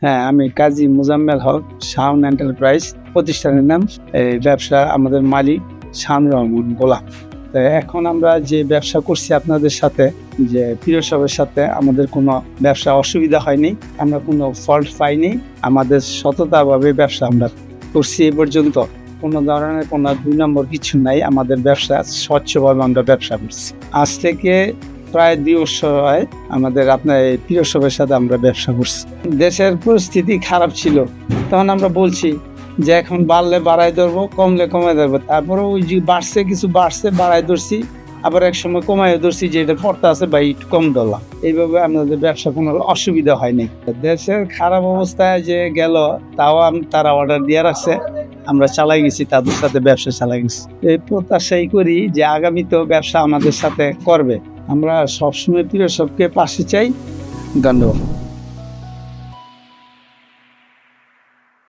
হ্যাঁ, আমি কাজী মোজাম্মেল হক, শাওন এন্টারপ্রাইজ প্রতিষ্ঠানের নাম। এই ব্যবসা আমাদের মালিক শাওনুর রহমান গোলাম। তো এখন আমরা যে ব্যবসা করছি আপনাদের সাথে, যে প্রিয় সবের সাথে, আমাদের কোনো ব্যবসা অসুবিধা হয়নি, আমরা কোনো ফল্ট পাইনি। আমাদের সততাভাবে ব্যবসা আমরা করছি এ পর্যন্ত। কোনো ধরনের কোনো 2 নম্বর কিছু নাই। আমাদের ব্যবসা স্বচ্ছভাবে আমরা ব্যবসা করছি। আজ থেকে প্রায় 2 বছর হয় আমাদের আপনার এই প্রিয় সবের সাথে আমরা ব্যবসা করছি। দেশের পরিস্থিতি খারাপ ছিল, তখন আমরা বলছি যে এখন বাড়লে বাড়াই ধরবো, কমলে কমাই ধরবো। তারপরে ওই যে বাড়ছে, কিছু বাড়ছে, বাড়াই ধরছি, আবার এক সময় কমাই ধরছি যে এটা পড়তে আছে বা একটু কম ধরলাম। এইভাবে আমাদের ব্যবসা কোনো অসুবিধা হয়নি। দেশের খারাপ অবস্থায় যে গেল, তাও তারা অর্ডার দিয়ে রাখছে, আমরা চালাই গেছি, তাদের সাথে ব্যবসা চালাই গেছি। এই প্রত্যাশাই করি যে আগামীতেও ব্যবসা আমাদের সাথে করবে। আমরা সবসময় প্রিয় সবকে পাশে চাই। ধন্যবাদ।